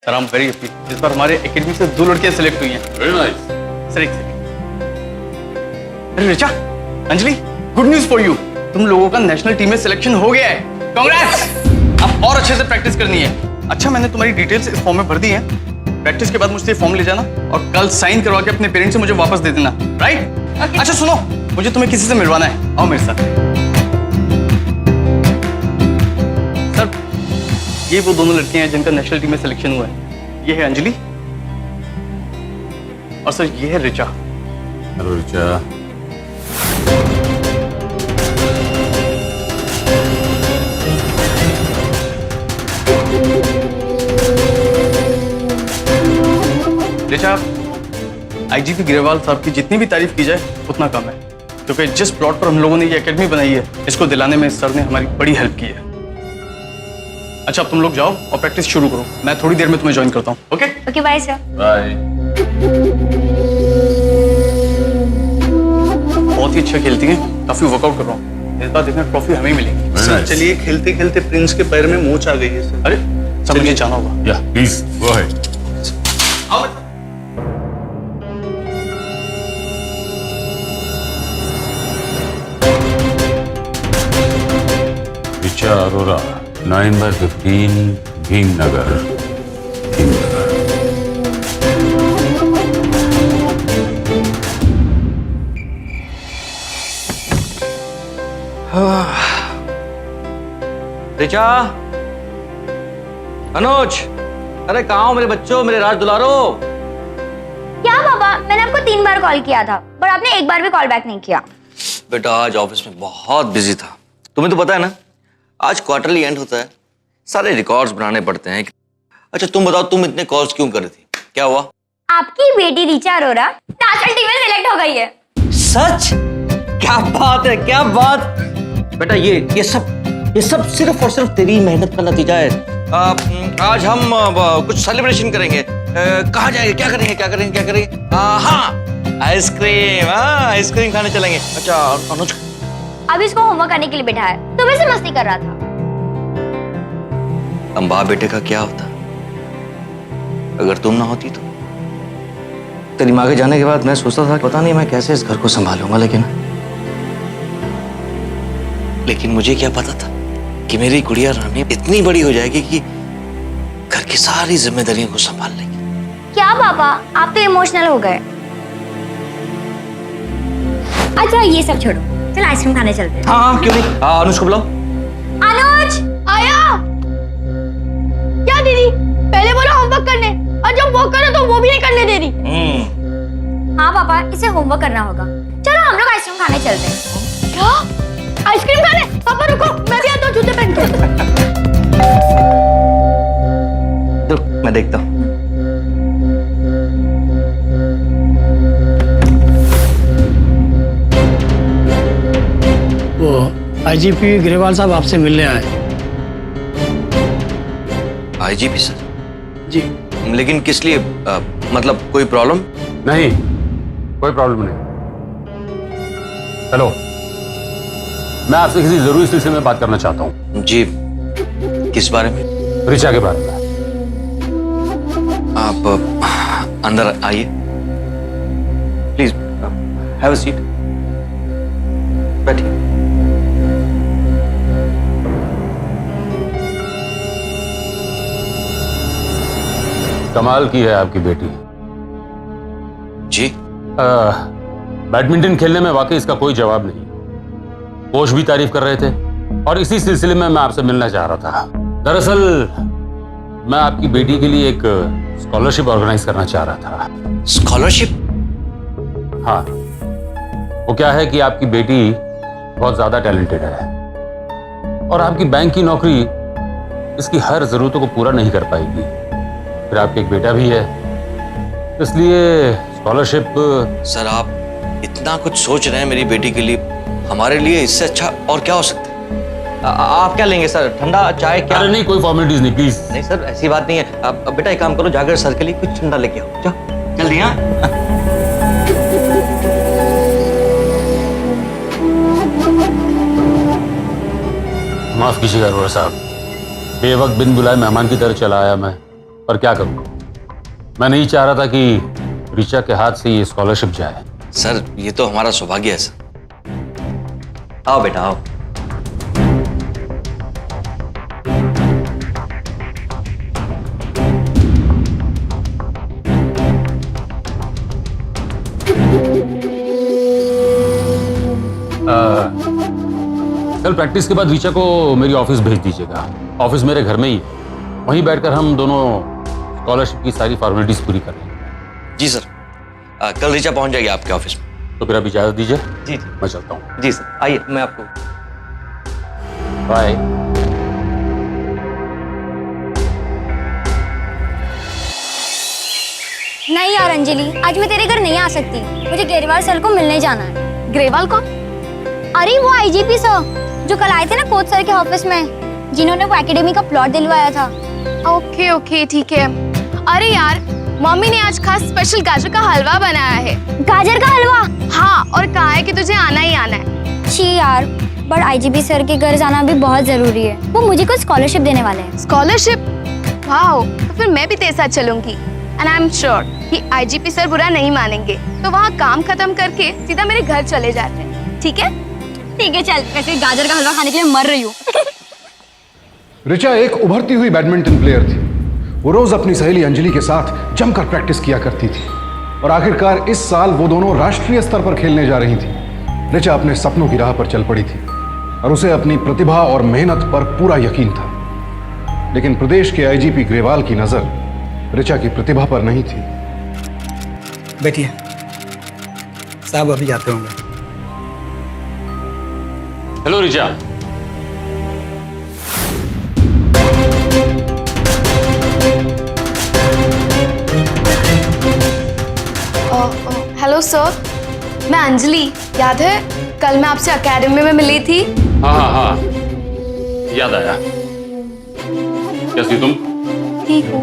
Sir I am very happy. इस बार हमारे academy से 2 लड़कियां सिलेक्ट हुई हैं। Very nice. सर एक सेकंड। अरे Richa, Anjali, good news for you. तुम लोगों का नेशनल टीम में सिलेक्शन हो गया है। कांग्रेट्स। अब और अच्छे से प्रैक्टिस करनी है। अच्छा, मैंने तुम्हारी डिटेल्स इस फॉर्म में भर दी है। प्रैक्टिस के बाद मुझसे फॉर्म ले जाना और कल साइन करवा के अपने पेरेंट्स से मुझे वापस दे देना, राइट? अच्छा सुनो, मुझे तुम्हें किसी से मिलवाना है, आओ मेरे साथ। सर, ये वो दोनों लड़कियां हैं जिनका नेशनल टीम में सिलेक्शन हुआ है। ये है अंजलि और सर ये है रिचा। हेलो रिचा। रिचा, आईजीपी ग्रेवाल साहब की जितनी भी तारीफ की जाए उतना कम है, क्योंकि जिस प्लॉट पर हम लोगों ने ये एकेडमी बनाई है, इसको दिलाने में सर ने हमारी बड़ी हेल्प की है। अच्छा, अब तुम लोग जाओ और प्रैक्टिस शुरू करो। मैं थोड़ी देर में तुम्हें ज्वाइन करता हूँ। Okay okay, bye sir. Bye. बहुत ही अच्छा खेलती हैं, काफी वर्कआउट कर रहा हूँ। इस बार देखना ट्रॉफी हमें ही मिलेगी। Very nice. चलिए, खेलते खेलते प्रिंस के पैर में मोच आ गई है सर। अरे सब मुझे जाना होगा। या please go ahead. Richa Arora 9/15 Bhimnagar. Richa, Anuj, अरे कहाँ हो मेरे बच्चों, मेरे राज दुलारो? क्या पापा, मैंने आपको 3 बार कॉल किया था पर आपने एक बार भी कॉल बैक नहीं किया। बेटा आज ऑफिस में बहुत बिजी था। तुम्हें तो पता है ना, आज क्वार्टरली एंड होता है, सारे रिकॉर्ड्स बनाने पड़ते हैं। अच्छा तुम बताओ, तुम इतने कॉल्स क्यों कर रही थी, क्या हुआ? आपकी बेटी रिचा अरोरा नेशनल टीम में सिलेक्ट हो गई है। सच? क्या बात है, क्या बात। बेटा ये सब सिर्फ और सिर्फ तेरी मेहनत का नतीजा है। आज हम कुछ सेलिब्रेशन करेंगे। कहाँ जाएंगे, क्या करेंगे? हाँ, आइसक्रीम खाने चलेंगे। अच्छा अनुज, अब इसको होमवर्क करने के लिए बैठा है, सुबह से मस्ती कर रहा था। हम बाप बेटे का क्या होता अगर तुम ना होती तो? तेरी माँ के जाने के बाद मैं सोचता था पता नहीं मैं कैसे इस घर को संभालूंगा, लेकिन मुझे क्या पता था कि मेरी गुड़िया रानी इतनी बड़ी हो जाएगी कि घर की सारी जिम्मेदारियों को संभाल लेगी। क्या पापा, आप तो इमोशनल हो गए। अच्छा ये सब छोड़ो, चल आइसक्रीम खाने चलते हैं। हाँ क्यों नहीं। अनुज को बुलाओ। अनुज आया। क्या दीदी, पहले बोला होमवर्क करने और जब वो करे तो वो भी नहीं करने दे रही। हाँ पापा, इसे होमवर्क करना होगा। चलो हम लोग आइसक्रीम खाने चलते हैं। क्या आइसक्रीम खाने? पापा रुको, मैं भी आता हूँ जूते पहन के। रुक, मैं देखता हूँ। वो आईजीपी ग्रेवाल साहब आपसे मिलने आए। IGP sir? जी। लेकिन किस लिए? मतलब कोई प्रॉब्लम? नहीं, कोई प्रॉब्लम नहीं। हेलो, मैं आपसे किसी जरूरी सिलसिले में बात करना चाहता हूँ। जी, किस बारे में? रिचा के बारे में। आप अंदर आइए प्लीज, हैव अ सीट, बैठिए। कमाल की है आपकी बेटी। जी। बैडमिंटन खेलने में वाकई इसका कोई जवाब नहीं। कोच भी तारीफ कर रहे थे और इसी सिलसिले में मैं आपसे मिलना चाह रहा था। दरअसल मैं आपकी बेटी के लिए एक स्कॉलरशिप ऑर्गेनाइज करना चाह रहा था। स्कॉलरशिप? हाँ, वो क्या है कि आपकी बेटी बहुत ज्यादा टैलेंटेड है और आपकी बैंक की नौकरी इसकी हर जरूरतों को पूरा नहीं कर पाएगी। फिर आपके एक बेटा भी है, इसलिए स्कॉलरशिप। सर आप इतना कुछ सोच रहे हैं मेरी बेटी के लिए, हमारे लिए इससे अच्छा और क्या हो सकता है? आप क्या लेंगे सर, ठंडा चाय क्या? अरे नहीं, कोई फॉर्मेलिटीज नहीं प्लीज। नहीं सर ऐसी बात नहीं है। आप बेटा एक काम करो, जाकर सर के लिए कुछ ठंडा लेके आओ, जाओ जल्दी। हाँ माफ कीजिएगा अरोरा साहब, बेवक्त बिन बुलाए मेहमान की तरह चला आया मैं। पर क्या करूं, मैं नहीं चाह रहा था कि ऋचा के हाथ से ये स्कॉलरशिप जाए। सर ये तो हमारा सौभाग्य है सर। आओ बेटा आओ। कल प्रैक्टिस के बाद ऋचा को मेरी ऑफिस भेज दीजिएगा। ऑफिस मेरे घर में ही है, वहीं बैठकर हम दोनों स्कॉलरशिप की सारी फॉर्मेलिटीज पूरी कर लेंगे। जी सर, कल ऋचा पहुंच जाएगी आपके ऑफिस में। तो फिर आप इजाजत दीजिए, जी जी मैं चलता हूँ। जी सर, आइए मैं आपको। बाय। नहीं यार अंजलि, आज मैं तेरे घर नहीं आ सकती। मुझे ग्रेवाल सर को मिलने जाना है। ग्रेवाल कौन? अरे वो आईजीपी सर जो कल आए थे ना कोच सर के ऑफिस में, जिन्होंने वो एकेडमी का प्लॉट दिलवाया था। ओके ओके ठीक है। अरे यार मम्मी ने आज खास स्पेशल गाजर का हलवा बनाया है। गाजर का हलवा? हाँ, और कहा है कि तुझे आना ही आना है। छी यार, बट आईजीपी सर के घर जाना भी बहुत जरूरी है। वो मुझे कुछ स्कॉलरशिप देने वाले हैं। स्कॉलरशिप? वाओ, तो फिर मैं भी तेरे साथ चलूंगी। एंड आई एम श्योर कि आईजीपी सर बुरा नहीं मानेंगे, तो वहाँ काम खत्म करके सीधा मेरे घर चले जाते हैं। ठीक है? ठीक है चल, वैसे गाजर का हलवा खाने के लिए मर रही हूँ। ऋचा एक उभरती हुई बैडमिंटन प्लेयर थी। वो रोज अपनी सहेली अंजलि के साथ जमकर प्रैक्टिस किया करती थी और आखिरकार इस साल वो दोनों राष्ट्रीय स्तर पर खेलने जा रही थी। ऋचा अपने सपनों की राह पर चल पड़ी थी और उसे अपनी प्रतिभा और मेहनत पर पूरा यकीन था। लेकिन प्रदेश के आईजीपी ग्रेवाल की नजर ऋचा की प्रतिभा पर नहीं थी। बैठिए, साहब अभी आते होंगे। हेलो ऋचा। हेलो सर, मैं अंजलि। याद है कल मैं आपसे एकेडमी में मिली थी? हाँ हाँ हाँ, याद आया। कैसी तुम? ठीक हूँ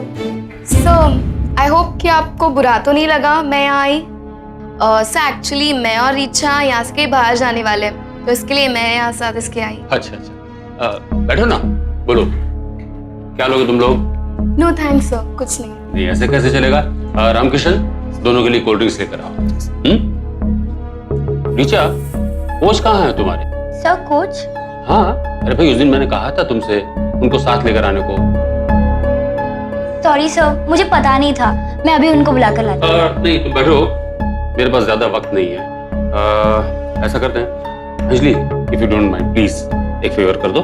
सर। आई होप कि आपको बुरा तो नहीं लगा मैं यहाँ आई। सर एक्चुअली मैं और ऋचा यहाँ से कहीं बाहर जाने वाले हैं, तो इसके लिए मैं यहाँ साथ इसके आई। अच्छा अच्छा, बैठो ना, बोलो क्या लोगे तुम लोग? नो थैंक्स सर, कुछ नहीं। नहीं ऐसे कैसे चलेगा। रामकिशन, दोनों के लिए कोल्ड ड्रिंक्स लेकर आओ। ऋचा, कोच कहाँ है तुम्हारे? Sir coach? हाँ, अरे भाई उस दिन मैंने कहा था तुमसे उनको साथ लेकर आने को। सॉरी सर, मुझे पता नहीं था। मैं अभी उनको बुलाकर लाती हूँ। नहीं तुम बैठो, मेरे पास ज्यादा वक्त नहीं है। ऐसा करते हैं Anjali, if you don't mind please एक फेवर कर दो,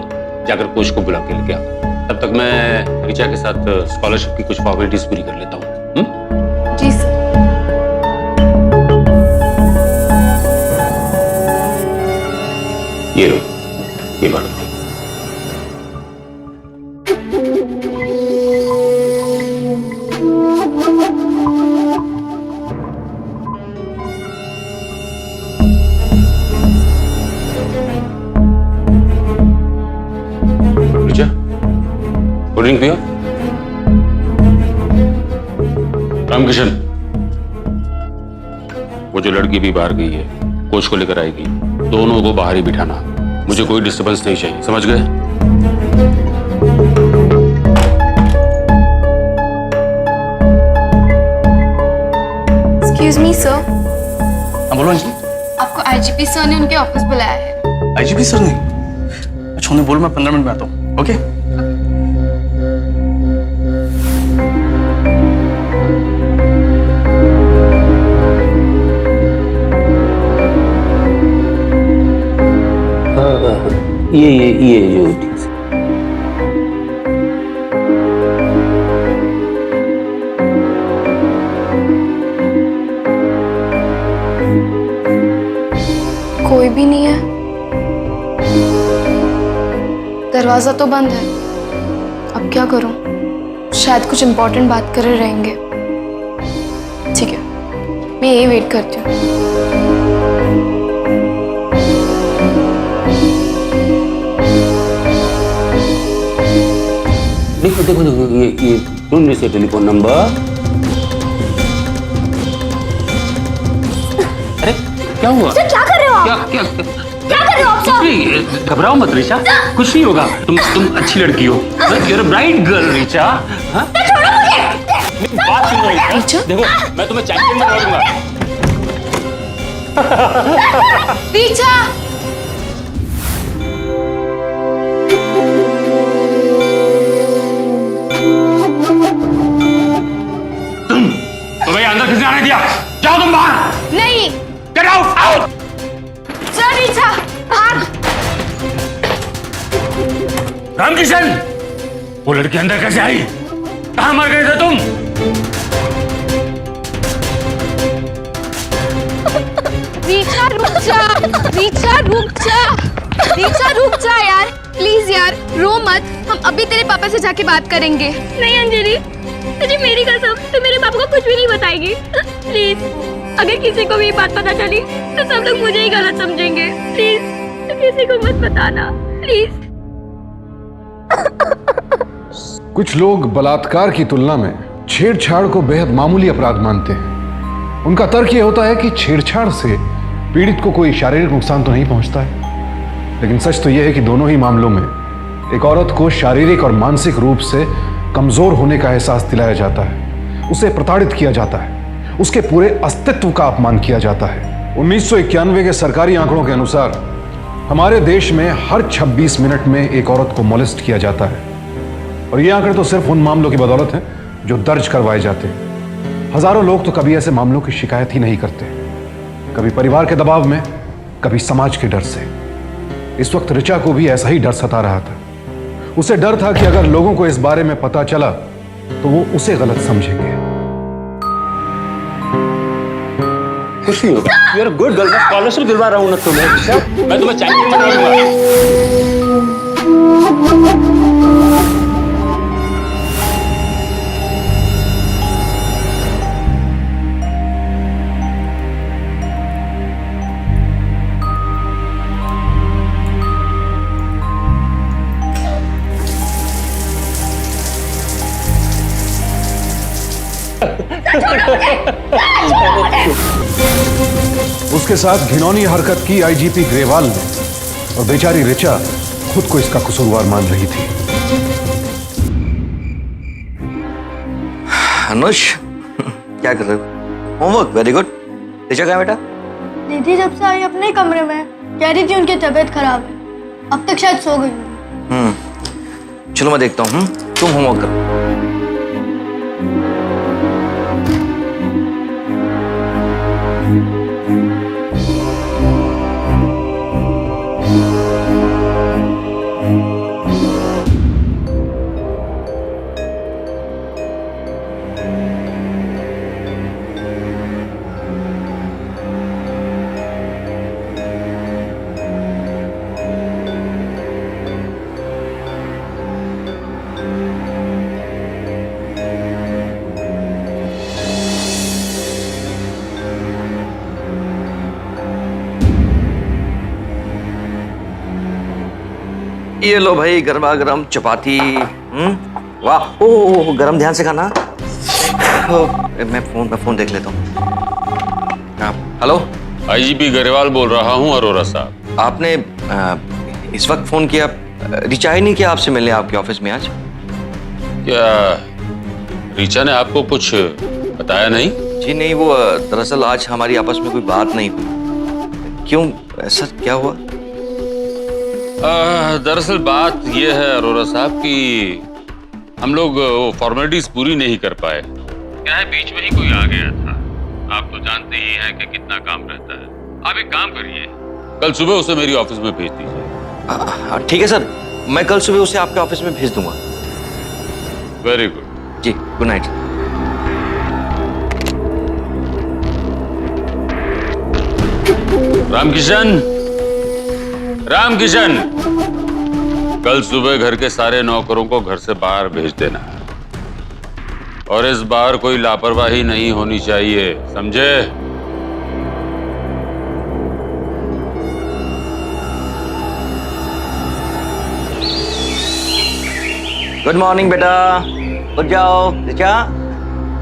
जाकर कोच को बुला के लेके आओ। तब तक मैं ऋचा के साथ स्कॉलरशिप की कुछ फॉर्मेलिटीज पूरी कर लेता हूँ। जी सर। ये लो, ये बात। ऋचा, कोल्ड ड्रिंक पियो। रामकिशन, वो जो लड़की भी बाहर गई है, कोच को लेकर आएगी। दोनों को बाहर ही बिठाना, मुझे कोई डिस्टर्बेंस नहीं चाहिए, समझ गए? एक्सक्यूज मी सर, हाँ बोलो अंजलि। आपको आईजीपी सर ने उनके ऑफिस बुलाया है। आईजीपी सर ने? अच्छा उन्हें बोल, मैं 15 मिनट में आता हूँ। ओके? ये जो कोई भी नहीं है। दरवाजा तो बंद है। अब क्या करूं? शायद कुछ इंपॉर्टेंट बात कर रहे रहेंगे। ठीक है, मैं यही वेट करती हूँ। देखो देखो देखो, ये ढूंढने से टेलीफोन नंबर। अरे क्या हुआ? सर क्या कर रहे हो आप? क्या क्या कर रहे हो आप सर? नहीं, घबराओ मत ऋचा, कुछ नहीं होगा। तुम अच्छी लड़की हो, you're a bright girl Richa. हाँ? छोड़ो मुझे। नहीं। देखो मैं तुम्हें चैंपियन बना दूंगा। रीचा, तो भैया अंदर किसने आने दिया? जाओ तुम बाहर। नहीं get out out. Sir, Richa भाग। रामकिशन, वो लड़की अंदर कैसे आई? कहां मर गए थे तुम? रीचा रुक जा, रीचा रुक जा, रीचा रुक जा यार, प्लीज यार, रो मत। हम अभी तेरे पापा से जाके बात करेंगे। नहीं अंजलि, तुझे मेरी कसम, तू मेरे पापा को कुछ भी नहीं बताएगी प्लीज। अगर किसी को भी बात पता चली तो सब लोग मुझे ही गलत समझेंगे। प्लीज तू किसी को मत बताना प्लीज। कुछ लोग बलात्कार की तुलना में छेड़छाड़ को बेहद मामूली अपराध मानते हैं। उनका तर्क यह होता है कि छेड़छाड़ से पीड़ित को कोई शारीरिक नुकसान तो नहीं पहुंचता है, लेकिन सच तो यह है कि दोनों ही मामलों में एक औरत को शारीरिक और मानसिक रूप से कमजोर होने का एहसास दिलाया जाता है, उसे प्रताड़ित किया जाता है, उसके पूरे अस्तित्व का अपमान किया जाता है। 1991 के सरकारी आंकड़ों के अनुसार हमारे देश में हर 26 मिनट में एक औरत को मोलेस्ट किया जाता है, और ये आंकड़े तो सिर्फ उन मामलों की बदौलत हैं जो दर्ज करवाए जाते हैं। हजारों लोग तो कभी ऐसे मामलों की शिकायत ही नहीं करते, कभी परिवार के दबाव में, कभी समाज के डर से। इस वक्त ऋचा को भी ऐसा ही डर सता रहा था। उसे डर था कि अगर लोगों को इस बारे में पता चला तो वो उसे गलत समझेंगे। कुछ नहीं होगा। You are good girl. मैं स्कॉलरशिप दिलवा रहा हूँ ना तुम्हें। मैं तुम्हें चैंपियन बना दूंगा। उसके साथ घिनौनी हरकत की आईजीपी ग्रेवाल ने, और बेचारी ऋचा खुद को इसका कसूरवार मान रही थी। अनुष, क्या कर रहे हो? होमवर्क। Very good. ऋचा कहाँ बेटा? दीदी जब से आई अपने कमरे में कह रही थी उनकी तबीयत खराब है, अब तक शायद सो गई होगी। चलो मैं देखता हूँ। तुम होमवर्क करो। ये लो भाई, गरमा गरम चपाती। वाह। ओ गरम, ध्यान से खाना। मैं फोन देख लेता हूँ। हेलो, आईजीपी ग्रेवाल बोल रहा हूँ। अरोरा साहब, आपने इस वक्त फोन किया? ऋचा ही नहीं किया आपसे मिलने आपके ऑफिस में आज? क्या ऋचा ने आपको कुछ बताया नहीं? जी नहीं, वो दरअसल आज हमारी आपस में कोई बात नहीं हुई। क्यों, ऐसा क्या हुआ? दरअसल बात यह है अरोरा साहब कि हम लोग वो फॉर्मेलिटीज पूरी नहीं कर पाए। क्या है, बीच में ही कोई आ गया था। आप तो जानते ही हैं कि कितना काम रहता है। आप एक काम करिए, कल सुबह उसे मेरी ऑफिस में भेज दीजिए। ठीक है सर, मैं कल सुबह उसे आपके ऑफिस में भेज दूंगा। वेरी गुड जी, गुड नाइट। रामकिशन, कल सुबह घर के सारे नौकरों को घर से बाहर भेज देना, और इस बार कोई लापरवाही नहीं होनी चाहिए, समझे? गुड मॉर्निंग बेटा, उठ जाओ। ऋचा,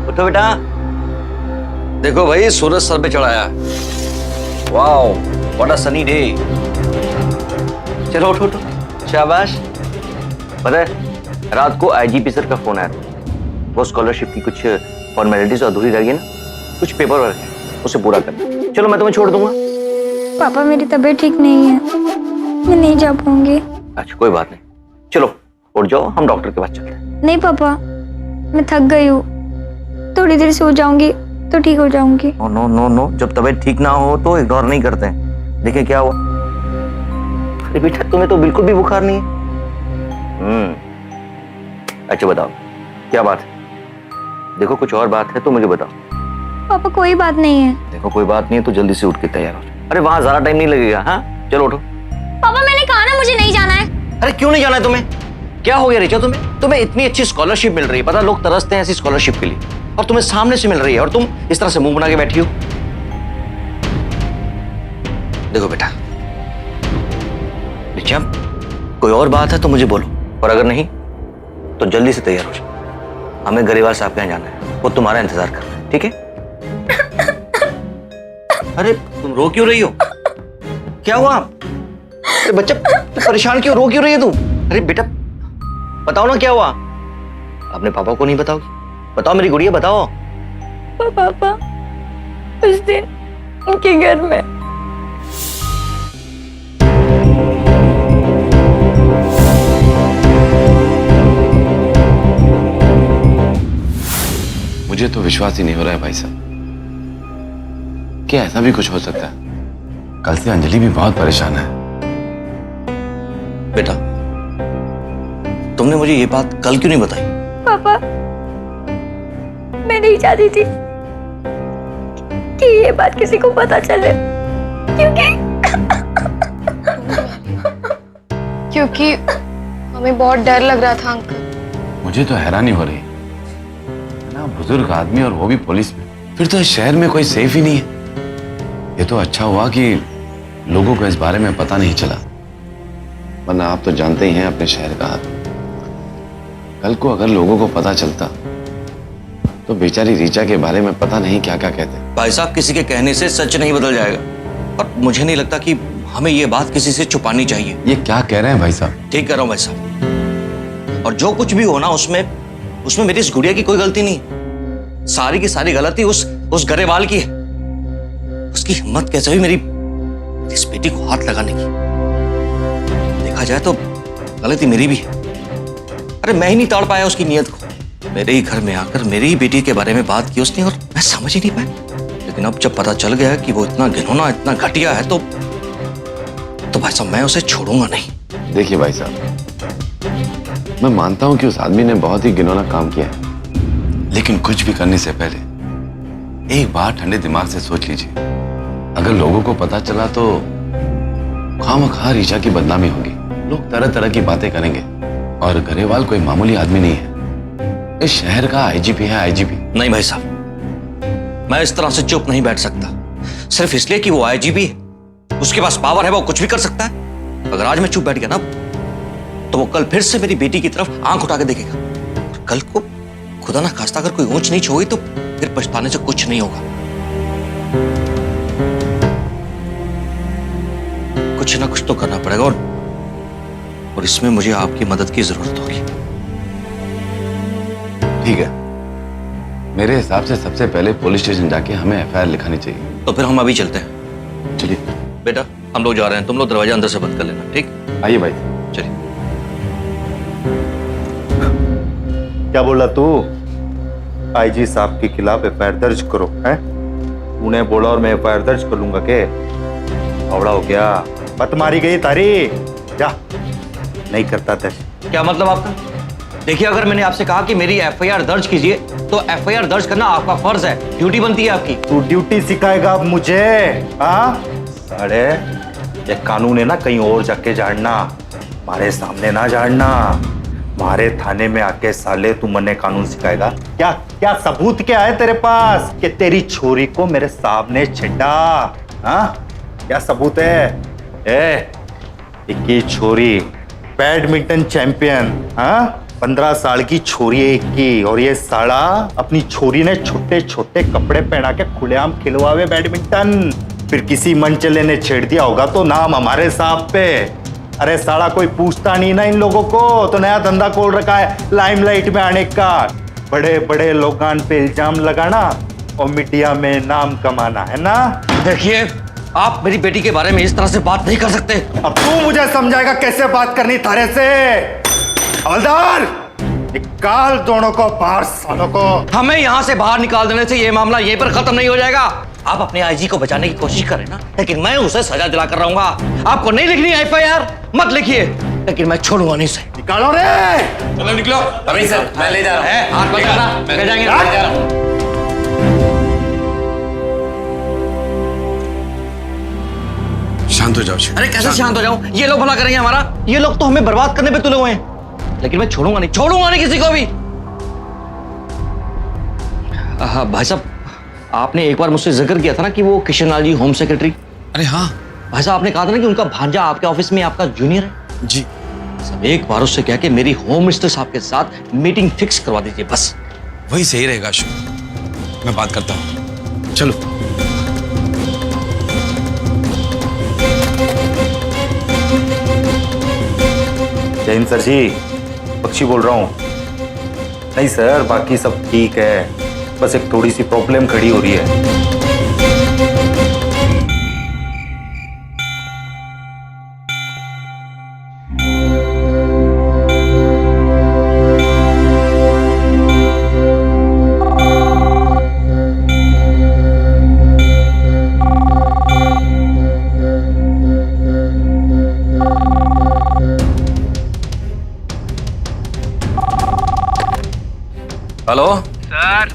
उठो बेटा। देखो भाई, सूरज सर पे चढ़ाया। Wow, what a sunny day. चलो उठो उठो, शाबाश। पता है, रात को आईजीपी सर का फोन आया था। वो स्कॉलरशिप की कुछ फॉर्मेलिटी जो अधूरी रहेगी ना, कुछ पेपर वर्क है, उसे पूरा करना। चलो मैं तुम्हें छोड़ दूंगा। पापा मेरी तबीयत ठीक नहीं है, मैं नहीं जा पाऊंगी। अच्छा कोई बात नहीं, चलो उठ जाओ, हम डॉक्टर के पास चलते हैं। नहीं पापा, मैं थक गई हूँ, थोड़ी देर सो जाऊंगी तो ठीक हो जाऊंगी। नो नो नो नो, जब तबीयत ठीक ना हो तो इग्नोर नहीं करते हैं। देखिए क्या हुआ। अरे बेटा तुम्हें तो बिल्कुल भी बुखार नहीं है। अच्छा बताओ क्या बात है? देखो कुछ और बात है तो मुझे बताओ। पापा कोई बात नहीं है। देखो कोई बात नहीं है तो जल्दी से उठ के तैयार हो जाओ। अरे वहां ज्यादा टाइम नहीं लगेगा। हाँ चलो उठो। पापा मैंने कहा ना मुझे नहीं जाना है। अरे क्यों नहीं जाना है तुम्हें? क्या हो गया रिचा तुम्हें? तुम्हें इतनी अच्छी स्कॉलरशिप मिल रही है, पता लोग तरसते हैं ऐसी स्कॉलरशिप के लिए, और तुम्हें सामने से मिल रही है और तुम इस तरह से मुंह बना के बैठी हो। देखो बेटा रिचा, कोई और बात है तो मुझे बोलो, और अगर नहीं तो जल्दी से तैयार हो जाओ। हमें गरेवाल साहब के यहाँ जाना है, वो तुम्हारा इंतजार कर रहे हैं, ठीक है? अरे तुम रो क्यों रही हो? क्या हुआ? अरे बच्चा तू परेशान क्यों, रो क्यों रही है तू? अरे बेटा बताओ ना क्या हुआ? अपने पापा को नहीं बताओगी? बताओ मेरी गुड़िया, बताओ। पापा उस दिन उनके घर में मुझे तो विश्वास ही नहीं हो रहा है भाई साहब कि ऐसा भी कुछ हो सकता है। कल से अंजलि भी बहुत परेशान है। बेटा तुमने मुझे ये बात कल क्यों नहीं बताई? पापा मैं नहीं चाहती थी कि ये बात किसी को पता चले, क्योंकि हमें बहुत डर लग रहा था अंकल। मुझे तो हैरानी हो रही ना, बुजुर्ग आदमी और वो भी पुलिस में, फिर तो इस शहर में कोई सेफ ही नहीं है। ये तो अच्छा हुआ कि लोगों को इस बारे में पता नहीं चला, वरना आप तो जानते ही हैं अपने शहर का हाल। कल को अगर लोगों को पता चलता तो बेचारी रीचा के बारे में पता नहीं क्या क्या कहते। भाई साहब किसी के कहने से सच नहीं बदल जाएगा, और मुझे नहीं लगता कि हमें ये बात किसी से छुपानी चाहिए। ये क्या कह रहे हैं भाई साहब? ठीक कह रहा हूं भाई साहब, और जो कुछ भी हो ना उसमें मेरी इस गुड़िया की कोई गलती नहीं। सारी की सारी गलती उस गरेवाल की है। उसकी हिम्मत कैसे हुई मेरी इस बेटी को हाथ लगाने की? देखा जाए तो गलती मेरी भी है। अरे मैं ही नहीं ताड़ पाया उसकी नीयत को। मेरे ही घर में आकर मेरी ही बेटी के बारे में बात की उसने और मैं समझ ही नहीं पाया। लेकिन अब जब पता चल गया कि वो इतना घिनौना, इतना घटिया है तो भाई साहब मैं उसे छोड़ूंगा नहीं। देखिए भाई साहब, मैं मानता हूं कि उस आदमी ने बहुत ही घिनौना काम किया है, लेकिन कुछ भी करने से पहले एक बार ठंडे दिमाग से सोच लीजिए। अगर लोगों को पता चला तो खामखा रीचा की बदनामी होगी, लोग तरह तरह की बातें करेंगे, और गरेवाल कोई मामूली आदमी नहीं है, इस शहर का आईजीपी है, आईजीपी। नहीं भाई साहब, मैं इस तरह से चुप नहीं बैठ सकता सिर्फ इसलिए कि वो आईजीपी है, उसके पास पावर है, वो कुछ भी कर सकता है। अगर आज मैं चुप बैठ गया ना तो वो कल फिर से मेरी बेटी की तरफ आंख उठा के देखेगा, और कल को खुदा ना खास्ता अगर कोई ऊंच नीच हुई तो फिर पछताने से कुछ नहीं होगा। कुछ ना कुछ तो करना पड़ेगा, और इसमें मुझे आपकी मदद की जरूरत होगी। ठीक है, मेरे हिसाब से सबसे पहले पुलिस स्टेशन जाके हमें एफआईआर लिखानी चाहिए। तो फिर हम अभी चलते हैं। चलिए बेटा हम लोग जा रहे हैं, तुम लोग दरवाजा अंदर से बंद कर लेना, ठीक? आइए भाई। चलिए। क्या बोला तू? आईजी साहब के खिलाफ एफआईआर दर्ज करो, हैं? तूने बोला और मैं एफआईआर दर्ज कर लूंगा के? आवड़ा हो गया, मत मारी गई तारी। जा, नहीं करता दर्ज। क्या मतलब आपका? देखिए अगर मैंने आपसे कहा कि मेरी एफआईआर दर्ज कीजिए तो एफआईआर दर्ज करना आपका फर्ज है, ड्यूटी बनती है आपकी। तू ड्यूटी सिखाएगा अब मुझे? हाँ साढ़े, ये कानून है ना, कहीं और जाके झाड़ना, हमारे सामने ना झाड़ना। हमारे थाने में आके साले तू मने कानून सिखाएगा? क्या क्या सबूत क्या है तेरे पास कि तेरी छोरी को मेरे सामने छिड़ा? हाँ क्या सबूत है? एक छोरी बैडमिंटन चैंपियन, हाँ 15 साल की छोरी है एक की, और ये साला अपनी छोरी ने छोटे छोटे कपड़े पहना के खुलेआम खिलवावे बैडमिंटन। फिर किसी मनचले ने छेड़ दिया होगा तो नाम हमारे साहब पे। अरे साला कोई पूछता नहीं ना इन लोगों को, तो नया धंधा खोल रखा है लाइमलाइट में आने का। बड़े बड़े लोगान पे इल्जाम लगाना और मीडिया में नाम कमाना, है ना? देखिए, आप मेरी बेटी के बारे में इस तरह से बात नहीं कर सकते। अब तू मुझे समझाएगा कैसे बात करनी थारे से। हवलदार, निकाल दोनों को बाहर, सालों को। हमें यहाँ से बाहर निकाल देने से ये मामला यहीं पर खत्म नहीं हो जाएगा। आप अपने आईजी को बचाने की कोशिश करें ना, लेकिन मैं उसे सजा दिला कर रहूंगा। आपको नहीं लिखनी एफआईआर, मत लिखिए, लेकिन मैं छोड़ूंगा नहीं से। निकालो रे। चलो निकलो। अभी सर मैं ले जा रहा हूँ। हाथ मत करना, ले जाएंगे। ले जा रहा हूँ। शांत हो जाओ। अरे कैसे शांत हो जाऊं? ये लोग भला करेंगे हमारा? ये लोग तो हमें बर्बाद करने पे तुले हुए हैं, लेकिन मैं छोड़ूंगा नहीं किसी को भी। भाई साहब, आपने एक बार मुझसे जिक्र किया था ना कि वो किशन लाल जी होम सेक्रेटरी। अरे हाँ भाई साहब, आपने कहा था ना कि उनका भांजा आपके ऑफिस में आपका जूनियर है। जी। सब एक बार उससे कह के मेरी होम मिनिस्टर साहब के साथ मीटिंग फिक्स करवा दीजिए बस। वही सही रहेगा अशोक, मैं बात करता हूँ। चलो। जय हिंद सर जी, बख्शी बोल रहा हूँ। नहीं सर, बाकी सब ठीक है, बस एक थोड़ी सी प्रॉब्लम खड़ी हो रही है। हेलो सर,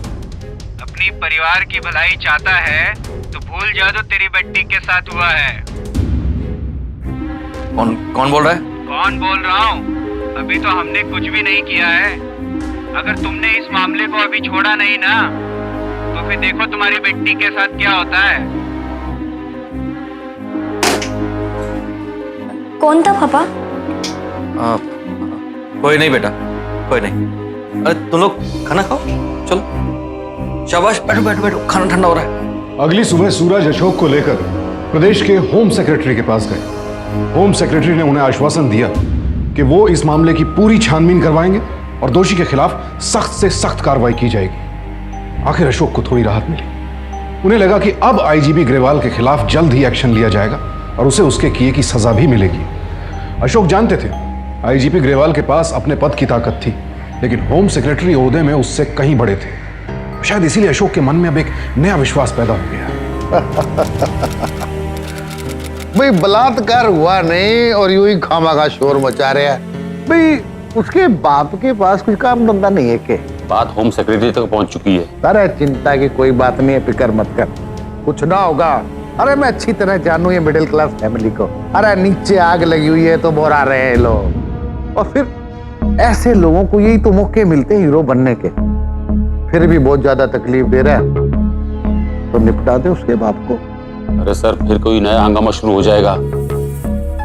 अपनी परिवार की भलाई चाहता है तो भूल जा जो तेरी बेटी के साथ हुआ है। कौन बोल रहा है? कौन बोल रहा हूँ? अभी तो हमने कुछ भी नहीं किया है। अगर तुमने इस मामले को अभी छोड़ा नहीं ना, तो फिर देखो तुम्हारी बेटी के साथ क्या होता है। कौन था पापा? कोई नहीं बेटा, कोई नहीं। अरे तुम लोग खाना खाओ, चलो। शाबाश, बैठो बैठो बैठो, खाना ठंडा हो रहा है। अगली सुबह सूरज अशोक को लेकर प्रदेश के होम सेक्रेटरी के पास गए। होम सेक्रेटरी ने उन्हें आश्वासन दिया कि वो इस मामले की पूरी छानबीन करवाएंगे और दोषी के खिलाफ सख्त से सख्त कार्रवाई की जाएगी। आखिर अशोक को थोड़ी राहत मिली। उन्हें लगा कि अब आईजीपी ग्रेवाल के खिलाफ जल्द ही एक्शन लिया जाएगा और उसे उसके किए की सजा भी मिलेगी। अशोक जानते थे आईजीपी ग्रेवाल के पास अपने पद की ताकत थी, लेकिन होम सेक्रेटरी ओहदे में उससे कहीं बड़े थे। शायद इसीलिए अशोक के मन में अब एक नया विश्वास पैदा हो गया। भाई बलात्कार हुआ नहीं और यूं ही खामाखा शोर मचा रहा है। भाई उसके बाप के पास कुछ काम धंधा नहीं है के? बात होम सेक्रेटरी तक पहुंच चुकी है। अरे चिंता की कोई बात नहीं है, फिक्र मत कर, कुछ ना होगा। अरे मैं अच्छी तरह जानू ये मिडिल क्लास फैमिली को। अरे नीचे आग लगी हुई है तो बोरा रहे हैं लोग, और फिर ऐसे लोगों को यही तो मौके मिलते हैं हीरो बनने के। फिर भी बहुत ज्यादा तकलीफ दे रहा है तो निपटा दे उसके बाप को। अरे सर, फिर कोई नया हंगामा शुरू हो जाएगा।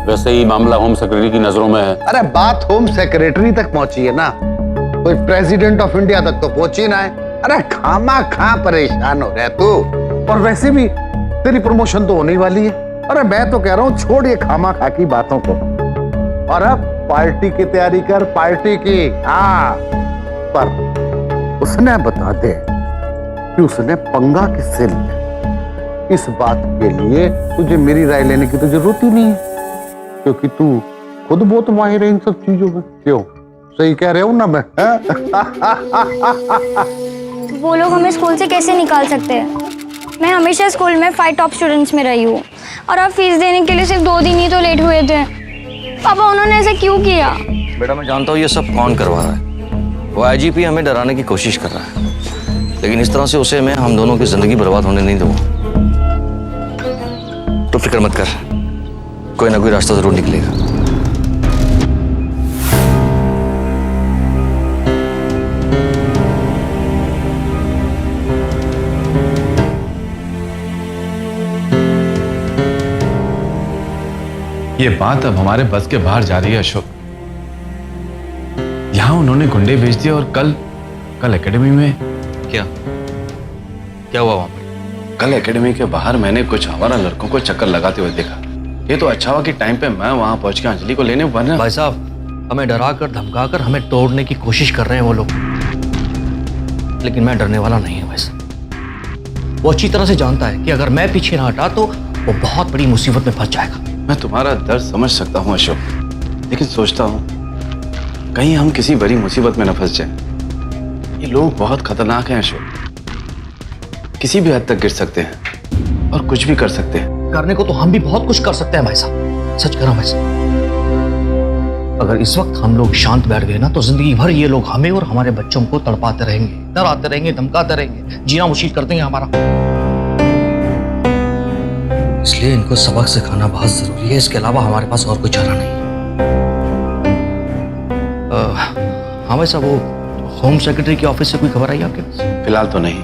वैसे ही मामला होम सेक्रेटरी की नजरों में है। अरे बात होम सेक्रेटरी तक पहुंची है ना, कोई प्रेसिडेंट ऑफ इंडिया तक तो पहुंची ना है। अरे खामा खा परेशान हो रहा तू, और वैसे भी तेरी प्रमोशन तो होने वाली है। अरे मैं तो कह रहा हूँ छोड़ ये खामा खा की बातों को, और अब पार्टी की तैयारी कर, पार्टी की। हाँ, पर उसने बता दे कि उसने पंगा किससे लिया। इस बात के लिए तुझे मेरी राय लेने की तो जरूरत ही नहीं है, क्योंकि तू खुद बहुत माहिर है इन सब चीजों में। क्यों, सही कह रहे हो ना मैं? वो लोग हमें स्कूल से कैसे निकाल सकते हैं? मैं हमेशा स्कूल में 5 टॉप स्टूडेंट्स में रही हूँ, और अब फीस देने के लिए सिर्फ 2 दिन ही तो लेट हुए थे। पापा उन्होंने ऐसे क्यों किया? बेटा मैं जानता हूँ ये सब कौन करवा रहा है। वो आईजीपी हमें डराने की कोशिश कर रहा है, लेकिन इस तरह से उसे मैं हम दोनों की जिंदगी बर्बाद होने नहीं दूंगा। तो फिक्र मत कर, कोई ना कोई रास्ता जरूर निकलेगा। ये बात अब हमारे बस के बाहर जा रही है अशोक। यहाँ उन्होंने गुंडे भेज दिए और कल एकेडमी में क्या हुआ वहां पर? कल एकेडमी के बाहर मैंने कुछ आवारा लड़कों को चक्कर लगाते हुए देखा। ये तो अच्छा हुआ कि टाइम पे मैं वहां पहुंच के अंजलि को लेने, वरना भाई साहब हमें डरा कर धमका कर हमें तोड़ने की कोशिश कर रहे हैं वो लोग। लेकिन मैं डरने वाला नहीं हूं भाई साहब। वो अच्छी तरह से जानता है कि अगर मैं पीछे ना हटा तो वो बहुत बड़ी मुसीबत में फंस जाएगा। मैं तुम्हारा दर्द समझ सकता हूँ अशोक, लेकिन सोचता हूँ कहीं हम किसी बड़ी मुसीबत में न फंस जाएं। ये लोग बहुत खतरनाक हैं अशोक, किसी भी हद तक गिर सकते हैं और कुछ भी कर सकते हैं। करने को तो हम भी बहुत कुछ कर सकते हैं भाई साहब, सच कह रहा हूं भाई साहब। अगर इस वक्त हम लोग शांत बैठ गए ना तो जिंदगी भर ये लोग हमें और हमारे बच्चों को तड़पाते रहेंगे, डराते रहेंगे, धमकाते रहेंगे, जीना मुश्किल कर देंगे हमारा। इसलिए इनको सबक सिखाना बहुत जरूरी है, इसके अलावा हमारे पास और कोई चारा नहीं। हाँ भाई साहब, वो होम सेक्रेटरी के ऑफिस से कोई खबर आई आपके पास? फिलहाल तो नहीं,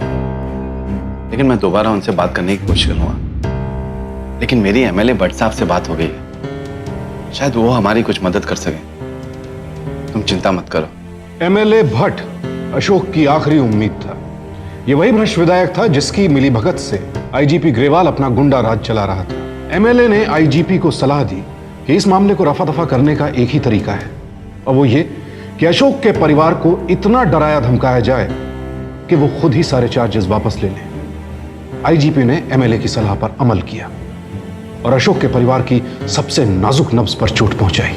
लेकिन मैं दोबारा उनसे बात करने की कोशिश करूंगा। लेकिन मेरी एमएलए भट्ट साहब से बात हो गई है, शायद वो हमारी कुछ मदद कर सके। तुम चिंता मत करो। एमएलए भट्ट अशोक की आखिरी उम्मीद था। ये वही भ्रष्ट विधायक था जिसकी मिलीभगत से आईजीपी ग्रेवाल अपना गुंडा राज चला रहा था। एमएलए ने आईजीपी को सलाह दी कि इस मामले को रफा दफा करने का एक ही तरीका है, और वो ये कि अशोक के परिवार को इतना डराया धमकाया जाए कि वो खुद ही सारे चार्जेस वापस ले लें। आईजीपी ने एमएलए की सलाह पर अमल किया और अशोक के परिवार की सबसे नाजुक नब्ज पर चोट पहुंचाई।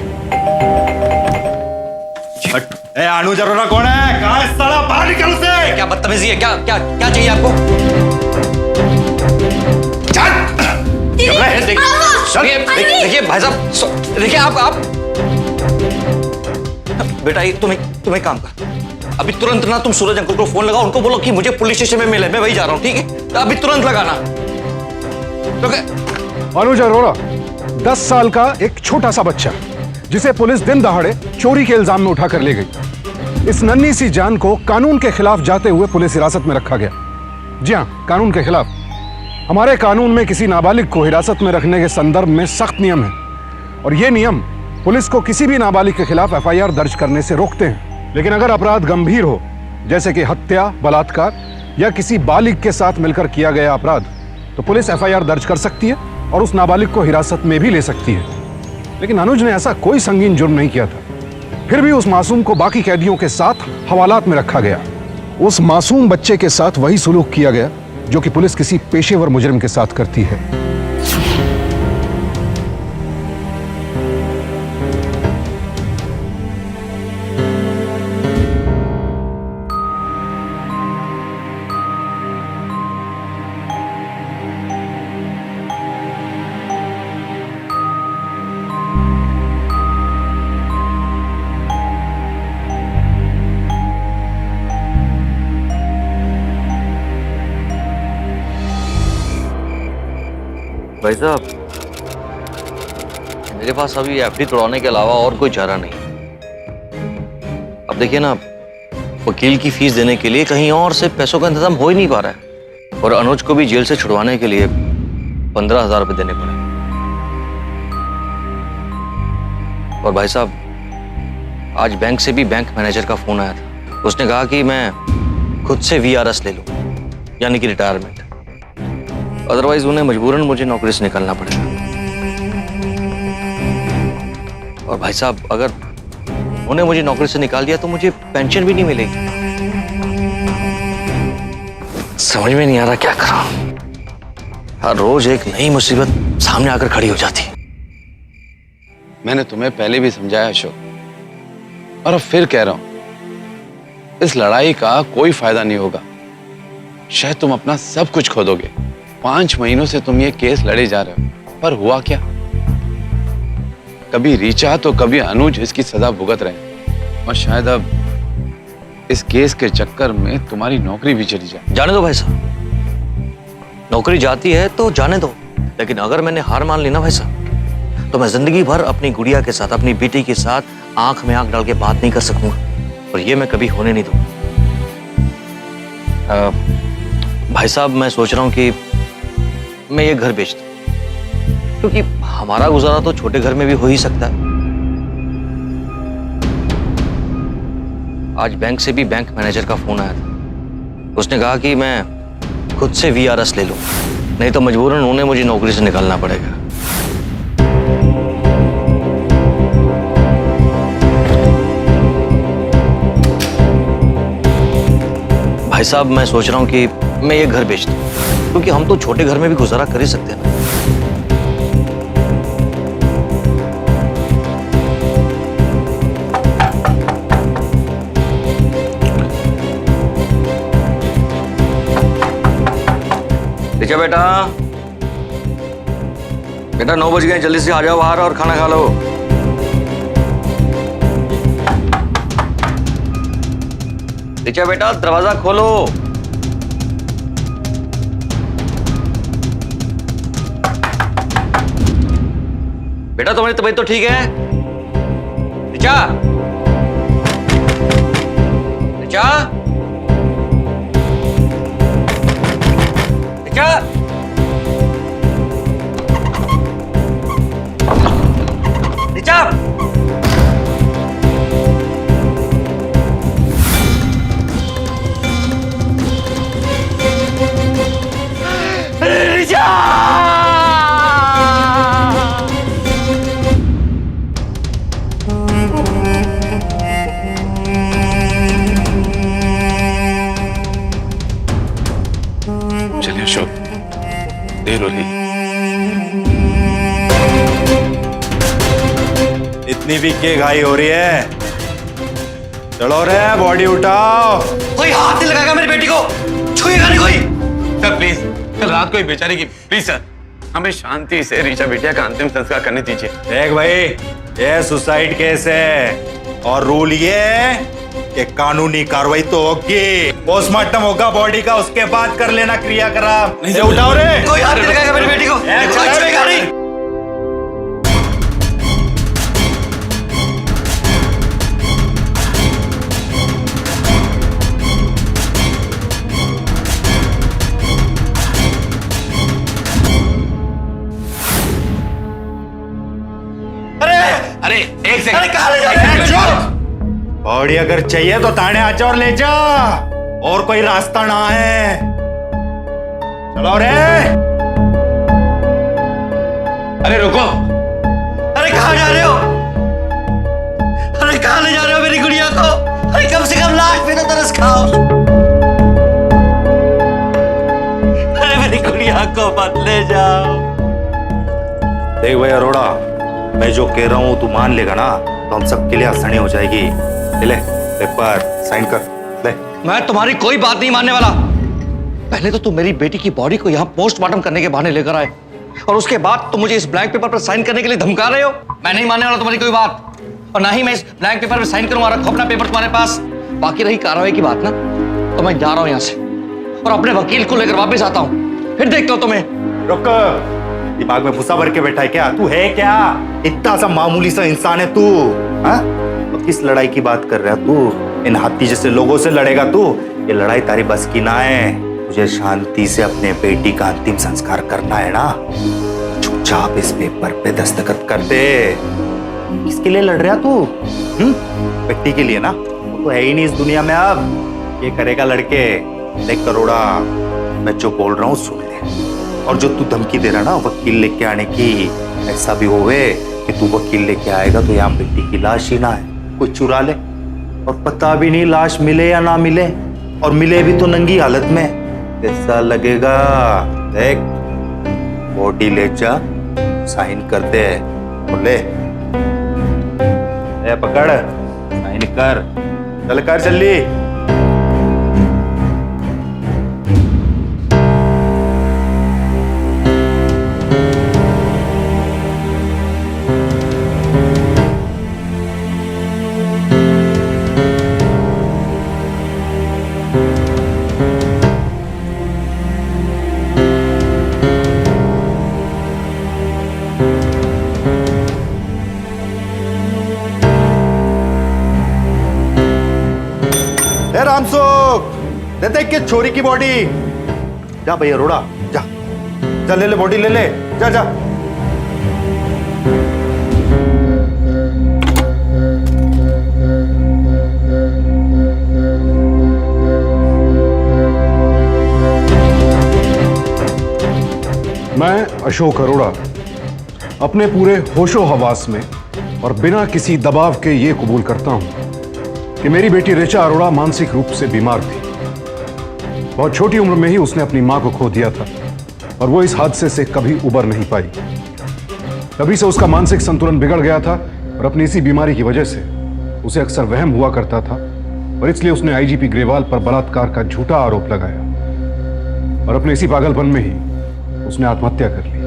अनु जरूरा कौन है? कहां है साला? बाहर निकल उसे। क्या बदतमीजी है? क्या क्या क्या चाहिए आपको? देखिए भाई साहब, देखिए आप बेटा, ये तुम एक काम कर, अभी तुरंत ना तुम सूरज अंकल को फोन लगाओ, उनको बोलो कि मुझे पुलिस स्टेशन में मिले, मैं वही जा रहा हूँ, ठीक है? तो अभी तुरंत लगाना। तो अनुज अरोड़ा 10 साल का एक छोटा सा बच्चा जिसे पुलिस दिन दहाड़े चोरी के इल्जाम में उठाकर ले गई। इस नन्ही सी जान को कानून के खिलाफ जाते हुए पुलिस हिरासत में रखा गया। जी हां, कानून के खिलाफ। हमारे कानून में किसी नाबालिग को हिरासत में रखने के संदर्भ में सख्त नियम है, और ये नियम पुलिस को किसी भी नाबालिग के खिलाफ एफआईआर दर्ज करने से रोकते हैं। लेकिन अगर अपराध गंभीर हो, जैसे कि हत्या, बलात्कार या किसी बालिग के साथ मिलकर किया गया अपराध, तो पुलिस एफआईआर दर्ज कर सकती है और उस नाबालिग को हिरासत में भी ले सकती है। लेकिन अनुज ने ऐसा कोई संगीन जुर्म नहीं किया था, फिर भी उस मासूम को बाकी कैदियों के साथ हवालात में रखा गया। उस मासूम बच्चे के साथ वही सुलूक किया गया जो कि पुलिस किसी पेशेवर मुजरिम के साथ करती है। भाई साहब, मेरे पास अभी एफडी तोड़वाने के अलावा और कोई चारा नहीं। अब देखिए ना, वकील की फीस देने के लिए कहीं और से पैसों का इंतजाम हो ही नहीं पा रहा है, और अनुज को भी जेल से छुड़वाने के लिए 15,000 रुपए देने पड़े। और भाई साहब, आज बैंक से भी बैंक मैनेजर का फोन आया था। उसने कहा कि मैं खुद से वीआरएस ले लूं, यानी कि रिटायरमेंट, अदरवाइज उन्हें मजबूरन मुझे नौकरी से निकलना पड़ेगा। और भाई साहब, अगर उन्हें मुझे नौकरी से निकाल दिया तो मुझे पेंशन भी नहीं मिलेगी। समझ में नहीं आ रहा क्या करूं। हर रोज एक नई मुसीबत सामने आकर खड़ी हो जाती। मैंने तुम्हें पहले भी समझाया अशोक, और अब फिर कह रहा हूं, इस लड़ाई का कोई फायदा नहीं होगा। शायद तुम अपना सब कुछ खो दोगे। 5 महीनों से तुम ये केस लड़े जा रहे हो, पर हुआ क्या? कभी रीचा तो कभी अनुज इसकी सजा भुगत रहे, और शायद अब इस केस के चक्कर में तुम्हारी नौकरी भी चली जाए। जाने दो भाई साहब, नौकरी जाती है तो जाने दो, लेकिन अगर मैंने हार मान ली ना भाई साहब, तो मैं जिंदगी भर अपनी गुड़िया के साथ, अपनी बेटी के साथ आंख में आंख डाल के बात नहीं कर सकूंगा, और ये मैं कभी होने नहीं दूंगा। भाई साहब, मैं सोच रहा हूं कि मैं ये घर बेच दूं, क्योंकि हमारा गुजारा तो छोटे घर में भी हो ही सकता है। आज बैंक से भी बैंक मैनेजर का फोन आया था। उसने कहा कि मैं खुद से वीआरएस ले लूं, नहीं तो मजबूरन उन्हें मुझे नौकरी से निकालना पड़ेगा। भाई साहब मैं सोच रहा हूँ कि मैं ये घर बेच दूँ, क्योंकि हम तो छोटे घर में भी गुजारा कर ही सकते हैं ना। ऋचा बेटा, बेटा 9 बज गए, जल्दी से आ जाओ बाहर और खाना खा लो। ऋचा बेटा दरवाजा खोलो। बेटा तुम्हारी तबीयत तो ठीक है? ऋचा, ऋचा, ऋचा, ऋचा, चलिए अशोक, देर हो रही। इतनी भी के घाई हो रही है? चलो रे, बॉडी उठाओ। कोई हाथ नहीं लगाएगा मेरी बेटी को, छुएगा नहीं कोई। सर प्लीज, कल रात को ही बेचारी की, प्लीज सर हमें शांति से ऋचा बिटिया का अंतिम संस्कार करने दीजिए। देख भाई, ये सुसाइड केस है और रूल ये है कि कानूनी कार्रवाई तो होगी। पोस्टमार्टम होगा बॉडी का, उसके बाद कर लेना क्रियाक्रम। ये उठाओ रे। कोई हाथ नहीं लगाएगा मेरी बेटी को, कोई छुएगा नहीं। अरे एक सेकंड, अरे कहाँ ले जाएगा? बॉडी अगर चाहिए तो थाने आ जा और ले जा, और कोई रास्ता ना है। चलो रे। अरे रुको। अरे कहाँ जा रहे हो? अरे कहाँ ले जा रहे हो मेरी गुड़िया को? अरे कम से कम लाश पे तो तरस खाओ। अरे मेरी गुड़िया को मत ले जाओ। देख भाई अरोड़ा, मैं जो कह रहा हूँ तू मान लेगा ना तो हम सबके लिए आसानी हो जाएगी। ले पेपर साइन कर ले। मैं तुम्हारी कोई बात नहीं मानने वाला। पहले तो तुम मेरी बेटी की बॉडी को यहाँ पोस्टमार्टम करने के बहाने लेकर आए, और उसके बाद तुम मुझे इस ब्लैंक पेपर पर साइन करने के लिए धमका रहे हो। मैं नहीं मानने वाला तुम्हारी कोई बात, और ना ही मैं इस ब्लैंक पेपर पर साइन करूंगा। रखो अपना पेपर तुम्हारे पास। बाकी रही कार्रवाई की बात ना, तो मैं जा रहा हूँ यहाँ से और अपने वकील को लेकर वापस आता हूँ, फिर देखता हूँ तुम्हें। रुक, दिमाग में भूसा भर के बैठा है क्या? तू है क्या? इतना सा मामूली सा इंसान है तू? हाँ? तो किस लड़ाई की बात कर रहा है तू? इन हाथी जैसे लोगों से लड़ेगा तू? ये लड़ाई तारी बस की ना है। मुझे शांति से अपने बेटी का अंतिम संस्कार करना है ना, चुपचाप इस पेपर पे दस्तखत कर दे। किसके लिए लड़ रहा तू? बेटी के लिए ना? वो तो है ही नहीं इस दुनिया में अब। ये करेगा लड़के। देख करोड़ा, मैं जो बोल रहा हूँ सुन ले, और जो तू धमकी दे रहा ना वकील लेके आने की, ऐसा भी होवे कि तू वकील लेके आएगा तो यहाँ बेटी की लाश ही ना है, कोई चुरा ले, और पता भी नहीं लाश मिले या ना मिले, और मिले भी तो नंगी हालत में। कैसा लगेगा? देख, बॉडी ले जा, साइन कर दे, और ले पकड़, साइन कर, चल कर जल्दी। रामसुख, देते कि छोरी की बॉडी। जा भैया रोड़ा, जा जा, ले ले बॉडी, ले ले, जा जा। मैं अशोक अरोड़ा अपने पूरे होशो हवास में और बिना किसी दबाव के ये कबूल करता हूं कि मेरी बेटी ऋचा अरोड़ा मानसिक रूप से बीमार थी बहुत छोटी उम्र में ही उसने अपनी मां को खो दिया था और वो इस हादसे से कभी उबर नहीं पाई। तभी से उसका मानसिक संतुलन बिगड़ गया था और अपनी इसी बीमारी की वजह से उसे अक्सर वहम हुआ करता था और इसलिए उसने आईजीपी ग्रेवाल पर बलात्कार का झूठा आरोप लगाया और अपने इसी पागलपन में ही उसने आत्महत्या कर ली।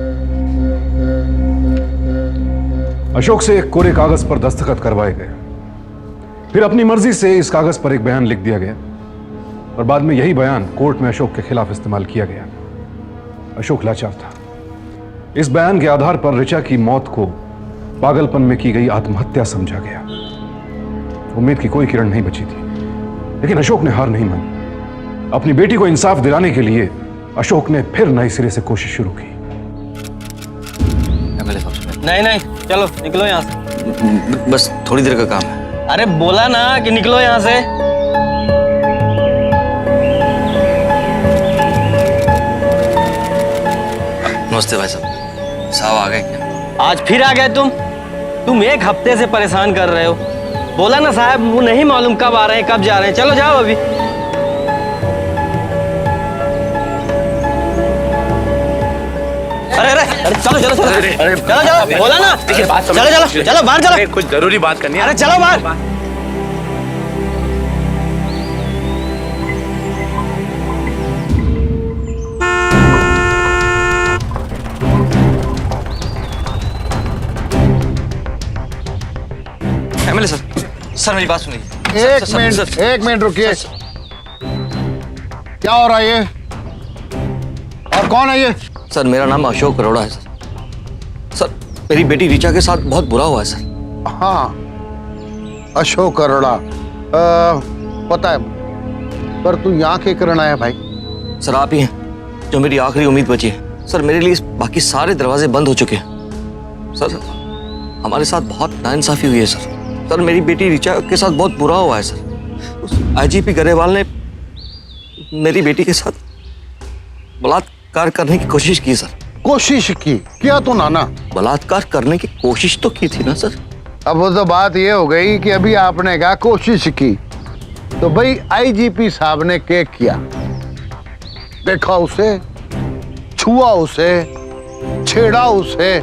अशोक से एक कोरे कागज पर दस्तखत करवाए गए, फिर अपनी मर्जी से इस कागज पर एक बयान लिख दिया गया और बाद में यही बयान कोर्ट में अशोक के खिलाफ इस्तेमाल किया गया। अशोक लाचार था। इस बयान के आधार पर ऋचा की मौत को पागलपन में की गई आत्महत्या समझा गया। उम्मीद की कोई किरण नहीं बची थी, लेकिन अशोक ने हार नहीं मानी। अपनी बेटी को इंसाफ दिलाने के लिए अशोक ने फिर नए सिरे से कोशिश शुरू की। नहीं नहीं, चलो निकलो यहाँ से। बस थोड़ी देर का काम है। अरे बोला ना कि निकलो यहाँ से। नमस्ते भाई साहब आ गए क्या? आज फिर आ गए तुम एक हफ्ते से परेशान कर रहे हो। बोला ना साहब, वो नहीं मालूम कब आ रहे हैं कब जा रहे हैं। चलो जाओ अभी। अरे अरे अरे चलो चलो चलो चलो चलो, बोला ना। चलो चलो चलो बाहर चलो, कुछ जरूरी बात करनी है। अरे चलो बाहर। एमएलए सर मेरी बात सुनिए। एक मिनट रुकिए। क्या हो रहा है ये? और कौन है ये? सर मेरा नाम अशोक अरोड़ा है सर। सर मेरी बेटी ऋचा के साथ बहुत बुरा हुआ है सर। हाँ, अशोक अरोड़ा, पता है, पर तू यहाँ क्या करना आया भाई? सर आप ही हैं जो मेरी आखिरी उम्मीद बची है। सर मेरे लिए बाकी सारे दरवाजे बंद हो चुके हैं। सर हमारे साथ बहुत नाइंसाफी हुई है सर। सर मेरी बेटी ऋचा के साथ बहुत बुरा हुआ है सर। उस आईजीपी गरेवाल ने मेरी बेटी के साथ बलात्कार करने की कोशिश की सर। कोशिश की? क्या तो नाना बलात्कार करने की कोशिश तो की थी ना सर। अब वो तो बात ये हो गई कि अभी आपने कहा कोशिश की, तो भाई आईजीपी साहब ने क्या किया? देखा उसे, छुआ उसे, छेड़ा उसे,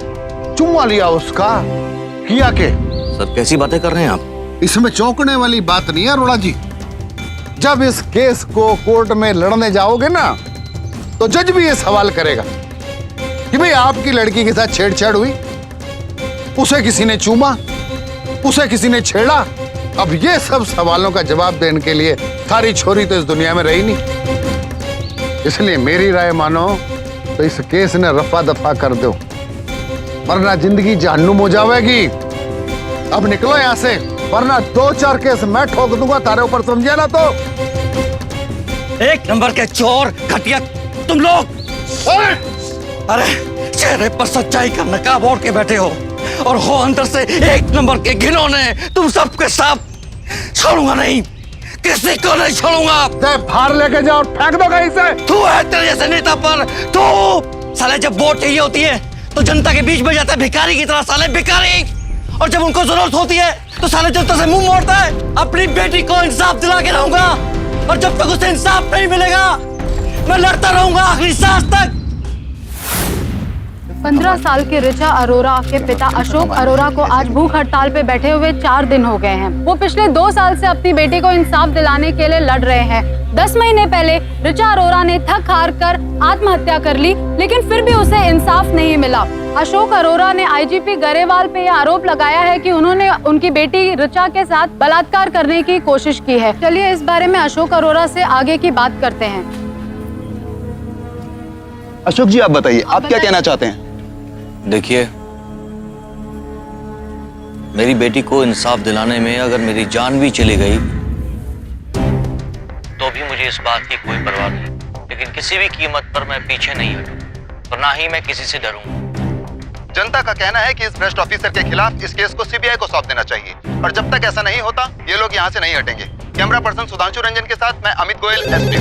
चुम्मा लिया उसका, किया के? सर कैसी बातें कर रहे हैं आप? इसमें चौंकने वाली बात नहीं है अरोड़ा जी। जब इस केस को कोर्ट में लड़ने जाओगे ना, तो जज भी ये सवाल करेगा कि भाई आपकी लड़की के साथ छेड़छाड़ हुई, उसे किसी ने चूमा, उसे किसी ने छेड़ा। अब ये सब सवालों का जवाब देने के लिए सारी छोरी तो इस दुनिया में रही नहीं। इसलिए मेरी राय मानो तो इस केस ने रफा दफा कर दो, वरना जिंदगी जहन्नुम हो जाएगी। अब निकलो यहाँ से, वरना 2-4 केस मैं ठोक दूंगा तारे ऊपर, समझे ना? तो एक नंबर के चोर घटिया तुम लोग। अरे चेहरे पर सच्चाई का नकाब ओढ़ के बैठे हो और हो अंदर से एक नंबर के घिनौने। तुम सबके सब छोड़ूंगा नहीं, किसी को नहीं छोड़ूंगा। बाहर लेके जाओ, फेंक दो कहीं से। तू है तेरे जैसे नेता पर तू साले जब वोट चाहिए होती है तो जनता के बीच में जाता है भिखारी की तरह, साले भिखारी। और जब उनको जरूरत होती है तो साले जनता से मुंह मोड़ता है। अपनी बेटी को इंसाफ दिला के रहूंगा और जब तक उसे इंसाफ नहीं मिलेगा मैं लड़ता रहूंगा आखिरी सांस तक। 15 साल की ऋचा अरोड़ा के पिता अशोक अरोड़ा को आज भूख हड़ताल पे बैठे हुए 4 दिन हो गए हैं। वो पिछले 2 साल से अपनी बेटी को इंसाफ दिलाने के लिए लड़ रहे हैं। 10 महीने पहले ऋचा अरोड़ा ने थक हार कर आत्महत्या कर ली, लेकिन फिर भी उसे इंसाफ नहीं मिला। अशोक अरोड़ा ने आईजीपी गरेवाल पे यह आरोप लगाया है कि उन्होंने उनकी बेटी ऋचा के साथ बलात्कार करने की कोशिश की है। चलिए इस बारे में अशोक अरोड़ा से आगे की बात करते हैं। अशोक जी आप बताइए, आप क्या कहना चाहते हैं? देखिए मेरी बेटी को इंसाफ दिलाने में अगर मेरी जान भी चली गई तो भी मुझे इस बात की कोई परवाह नहीं, लेकिन किसी भी कीमत पर मैं पीछे नहीं हटूं और ना ही मैं किसी से डरूंगा। जनता का कहना है कि इस भ्रष्ट ऑफिसर के खिलाफ इस केस को सीबीआई को सौंप देना चाहिए और जब तक ऐसा नहीं होता ये लोग यहाँ से नहीं हटेंगे। कैमरा पर्सन सुधांशु रंजन के साथ मैं Amit Goyal, SP.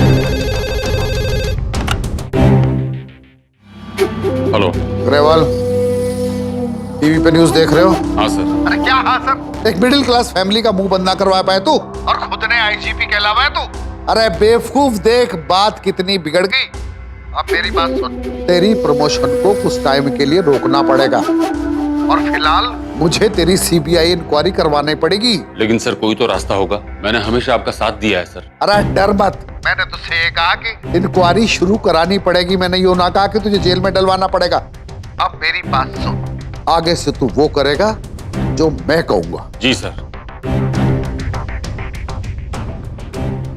Hello Grewal, TV पे न्यूज देख रहे हो? हाँ सर। अरे क्या हाँ सर? एक मिडिल क्लास फैमिली का मुंह बंद ना करवा पाए तू, और खुद ने आईजीपी कहलावा है तू। अरे बेवकूफ, देख बात कितनी बिगड़ गई। अब मेरी बात सुन, तेरी प्रमोशन को कुछ टाइम के लिए रोकना पड़ेगा और फिलहाल मुझे तेरी सीबीआई इंक्वायरी करवानी पड़ेगी। लेकिन सर कोई तो रास्ता होगा, मैंने हमेशा आपका साथ दिया है सर। अरे डर मत, मैंने तुझसे ये कहा कि इंक्वायरी शुरू करानी पड़ेगी, मैंने यो ना कहा कि तुझे जेल में डलवाना पड़ेगा। अब मेरी बात सुन, आगे से तू वो करेगा जो मैं कहूंगा। जी सर।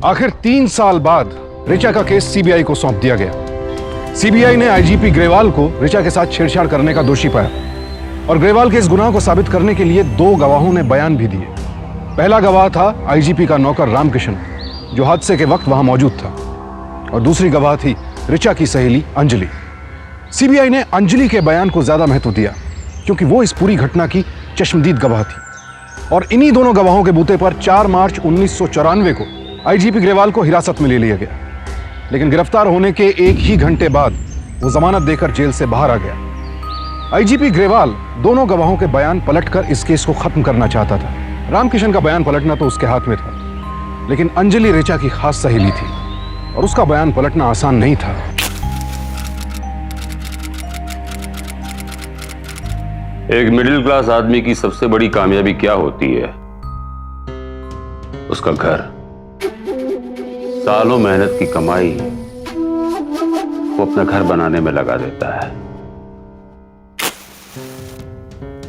आखिर 3 साल बाद ऋचा का केस सीबीआई को सौंप दिया गया। सीबीआई ने आईजीपी ग्रेवाल को ऋचा के साथ छेड़छाड़ करने का दोषी पाया और ग्रेवाल के इस गुनाह को साबित करने के लिए 2 गवाहों ने बयान भी दिए। पहला गवाह था आईजीपी का नौकर रामकिशन, जो हादसे के वक्त वहां मौजूद था, और दूसरी गवाह थी ऋचा की सहेली अंजलि। सीबीआई ने अंजलि के बयान को ज्यादा महत्व दिया क्योंकि वो इस पूरी घटना की चश्मदीद गवाह थी, और इन्हीं दोनों गवाहों के बूते पर 4 मार्च 1994 को आईजीपी ग्रेवाल को हिरासत में ले लिया गया। लेकिन गिरफ्तार होने के 1 ही घंटे बाद वो जमानत देकर जेल से बाहर आ गया। आईजीपी ग्रेवाल दोनों गवाहों के बयान पलटकर इस केस को खत्म करना चाहता था। रामकिशन का बयान पलटना तो उसके हाथ में था, लेकिन अंजलि ऋचा की खास सहेली थी और उसका बयान पलटना आसान नहीं था। एक मिडिल क्लास आदमी की सबसे बड़ी कामयाबी क्या होती है? उसका घर। सालों मेहनत की कमाई वो अपना घर बनाने में लगा देता है।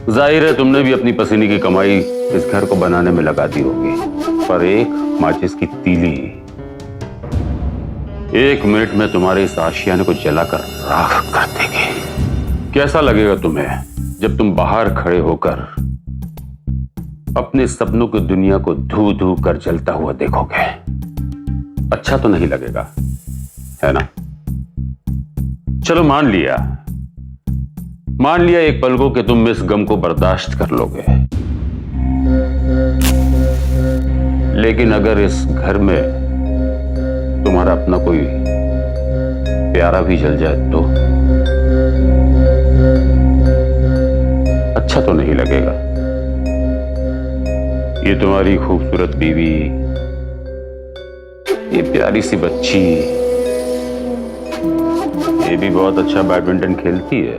जाहिर है तुमने भी अपनी पसीने की कमाई इस घर को बनाने में लगा दी होगी, पर एक माचिस की तीली 1 मिनट में तुम्हारे इस आशियाने को जलाकर राख कर देगी। कैसा लगेगा तुम्हें जब तुम बाहर खड़े होकर अपने सपनों की दुनिया को धू धू कर जलता हुआ देखोगे? अच्छा तो नहीं लगेगा, है ना? चलो मान लिया एक पल को कि तुम इस गम को बर्दाश्त कर लोगे, लेकिन अगर इस घर में तुम्हारा अपना कोई प्यारा भी जल जाए तो अच्छा तो नहीं लगेगा। ये तुम्हारी खूबसूरत बीवी, ये प्यारी सी बच्ची, ये भी बहुत अच्छा बैडमिंटन खेलती है,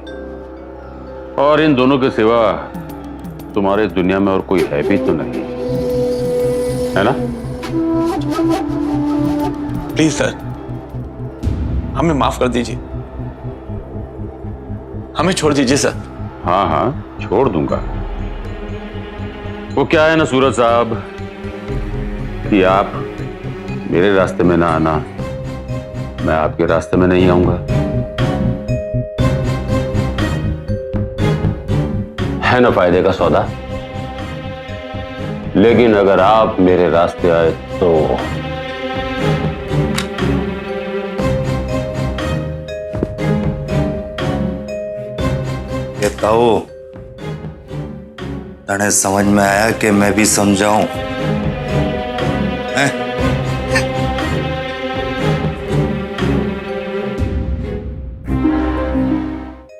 और इन दोनों के सिवा तुम्हारे दुनिया में और कोई है भी तो नहीं, है ना? प्लीज सर, हमें माफ कर दीजिए, हमें छोड़ दीजिए सर। हाँ हाँ, छोड़ दूंगा। वो क्या है ना सूरज साहब कि आप मेरे रास्ते में ना आना, मैं आपके रास्ते में नहीं आऊंगा, है ना फायदे का सौदा। लेकिन अगर आप मेरे रास्ते आए तो ये ताऊ, तने समझ में आया कि मैं भी समझाऊं?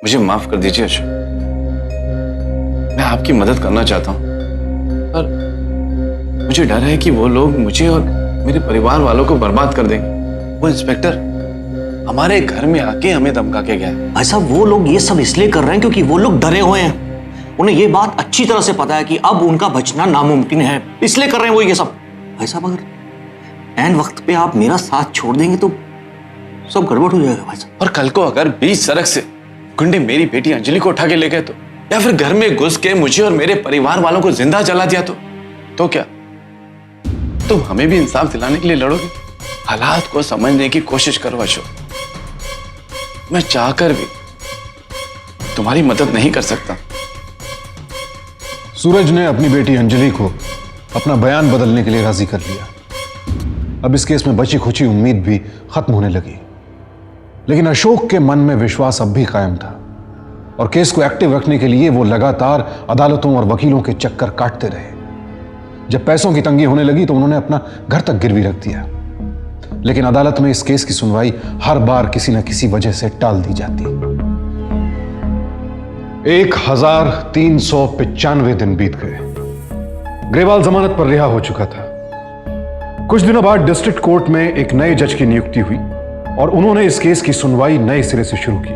मुझे माफ कर दीजिए अशोक, मैं आपकी मदद करना चाहता हूं, पर मुझे डर है कि वो लोग मुझे और मेरे परिवार वालों को बर्बाद कर देंगे। वो इंस्पेक्टर हमारे घर में आके हमें धमका के गया। भाई साहब, वो लोग ये सब इसलिए कर रहे हैं क्योंकि वो लोग डरे हुए हैं। उन्हें ये बात अच्छी तरह से पता है कि अब उनका बचना नामुमकिन है, इसलिए कर रहे हैं वो ये सब। भाई साहब, अगर ऐन वक्त पे आप मेरा साथ छोड़ देंगे तो सब गड़बड़ हो जाएगा भाई साहब। और कल को अगर बीच सड़क से गुंडे मेरी बेटी अंजलि को उठा के ले गए तो, या फिर घर में घुस के मुझे और मेरे परिवार वालों को जिंदा जला दिया तो क्या तुम हमें भी इंसाफ दिलाने के लिए लड़ोगे? हालात को समझने की कोशिश करो अशोक, मैं चाहकर भी तुम्हारी मदद नहीं कर सकता। सूरज ने अपनी बेटी अंजलि को अपना बयान बदलने के लिए राजी कर लिया। अब इस केस में बची खुची उम्मीद भी खत्म होने लगी, लेकिन अशोक के मन में विश्वास अब भी कायम था और केस को एक्टिव रखने के लिए वो लगातार अदालतों और वकीलों के चक्कर काटते रहे। जब पैसों की तंगी होने लगी तो उन्होंने अपना घर तक गिरवी रख दिया, लेकिन अदालत में इस केस की सुनवाई हर बार किसी न किसी वजह से टाल दी जाती। 1395 दिन बीत गए। ग्रेवाल जमानत पर रिहा हो चुका था। कुछ दिनों बाद डिस्ट्रिक्ट कोर्ट में एक नए जज की नियुक्ति हुई और उन्होंने इस केस की सुनवाई नए सिरे से शुरू की।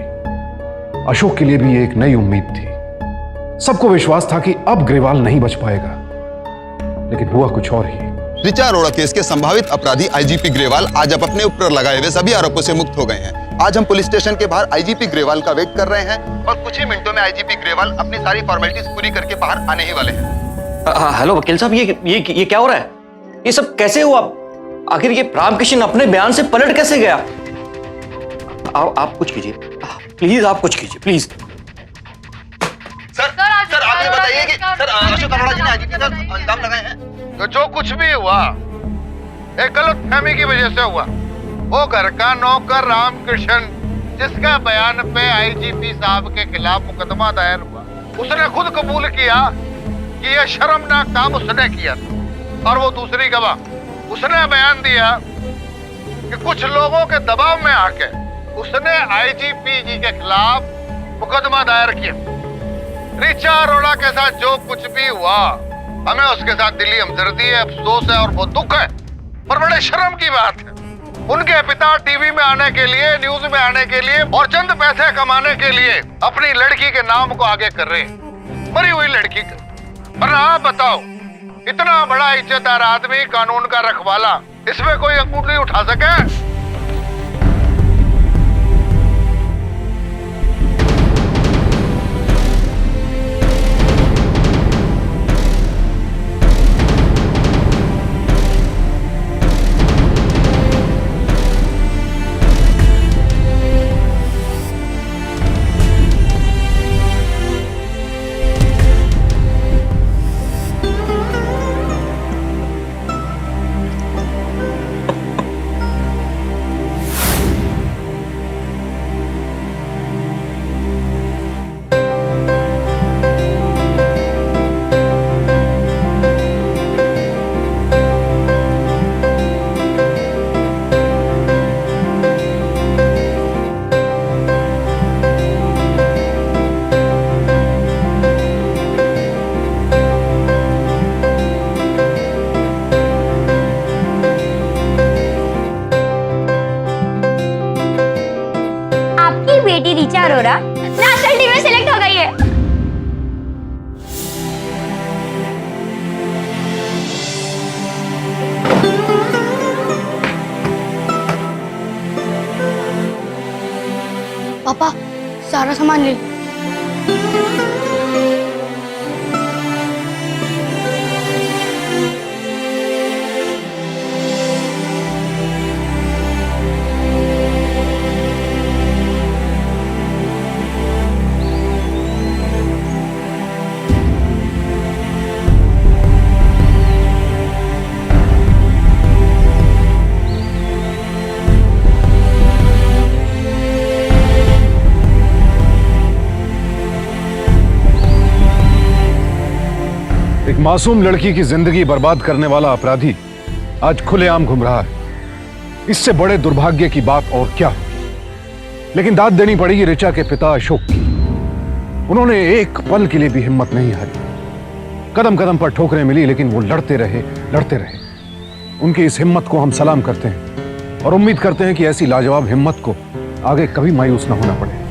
अशोक के लिए भी एक नई उम्मीद थी। सबको विश्वास था कि अब ग्रेवाल नहीं बच पाएगा, लेकिन हुआ कुछ और ही। ऋचा अरोड़ा केस के संभावित अपराधी आईजीपी ग्रेवाल आज अपने ऊपर लगाए हुए सभी आरोपों से मुक्त हो गए हैं। आज हम पुलिस स्टेशन के बाहर आईजीपी ग्रेवाल का वेट कर रहे हैं और कुछ ही मिनटों में आईजीपी ग्रेवाल अपनी सारी फॉर्मेलिटीज पूरी करके बाहर आने ही वाले हैं। हेलो वकील साहब, ये क्या हो रहा है? ये सब कैसे हुआ? आखिर ये रामकिशन अपने बयान से पलट कैसे गया? आप कुछ कीजिए प्लीज, आप कुछ कीजिए प्लीज। सर आप ये बताइए कि सर अशोक अरोड़ा जी ने आईजीपी पर इल्जाम लगाए हैं। तो जो कुछ भी हुआ एक गलतफहमी की वजह से हुआ। वो घर का नौकर रामकिशन, जिसका बयान पे आईजीपी साहब के खिलाफ मुकदमा दायर हुआ, उसने खुद कबूल किया कि यह शर्मनाक काम उसने किया था। और वो दूसरी गवाह, उसने बयान दिया कि कुछ लोगों के दबाव में आके उसने आईजीपी जी के खिलाफ मुकदमा दायर किया। ऋचा अरोड़ा के साथ जो कुछ भी हुआ, हमें उसके साथ दिली हमदर्दी है, अफसोस है और बहुत दुख है। पर बड़े शर्म की बात है, उनके पिता टीवी में आने के लिए, न्यूज में आने के लिए और चंद पैसे कमाने के लिए अपनी लड़की के नाम को आगे कर रहे हैं, मरी हुई लड़की का। पर आप बताओ, इतना बड़ा इज्जतदार आदमी, कानून का रखवाला, इसमें कोई अंगूठी उठा सके? ऋचा अरोड़ा नेशनल टीम में सिलेक्ट हो गई है। पापा सारा सामान ले लो। एक मासूम लड़की की जिंदगी बर्बाद करने वाला अपराधी आज खुलेआम घूम रहा है। इससे बड़े दुर्भाग्य की बात और क्या होगी। लेकिन दाद देनी पड़ेगी ऋचा के पिता अशोक की। उन्होंने एक पल के लिए भी हिम्मत नहीं हारी। कदम कदम पर ठोकरें मिली, लेकिन वो लड़ते रहे। उनकी इस हिम्मत को हम सलाम करते हैं और उम्मीद करते हैं कि ऐसी लाजवाब हिम्मत को आगे कभी मायूस न होना पड़े।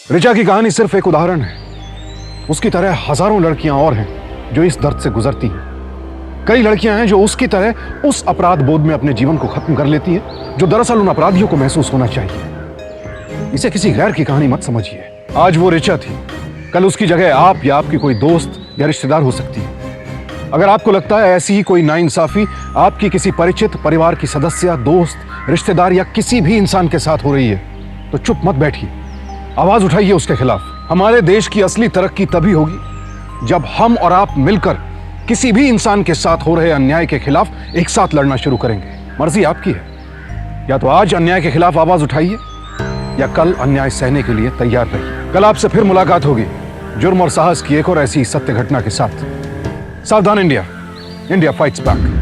ऋचा की कहानी सिर्फ एक उदाहरण है। उसकी तरह हजारों लड़कियां और हैं जो इस दर्द से गुजरती हैं। कई लड़कियां हैं जो उसकी तरह उस अपराध बोध में अपने जीवन को खत्म कर लेती हैं जो दरअसल उन अपराधियों को महसूस होना चाहिए। इसे किसी गैर की कहानी मत समझिए। आज वो ऋचा थी, कल उसकी जगह आप या आपकी कोई दोस्त या रिश्तेदार हो सकती है। अगर आपको लगता है ऐसी ही कोई नाइंसाफी आपकी किसी परिचित, परिवार की सदस्य, दोस्त, रिश्तेदार या किसी भी इंसान के साथ हो रही है, तो चुप मत बैठिए, आवाज उठाइए उसके खिलाफ। हमारे देश की असली तरक्की तभी होगी जब हम और आप मिलकर किसी भी इंसान के साथ हो रहे अन्याय के खिलाफ एक साथ लड़ना शुरू करेंगे। मर्जी आपकी है, या तो आज अन्याय के खिलाफ आवाज उठाइए या कल अन्याय सहने के लिए तैयार रहिए। कल आपसे फिर मुलाकात होगी जुर्म और साहस की एक और ऐसी सत्य घटना के साथ। सावधान इंडिया, इंडिया फाइट्स बैक।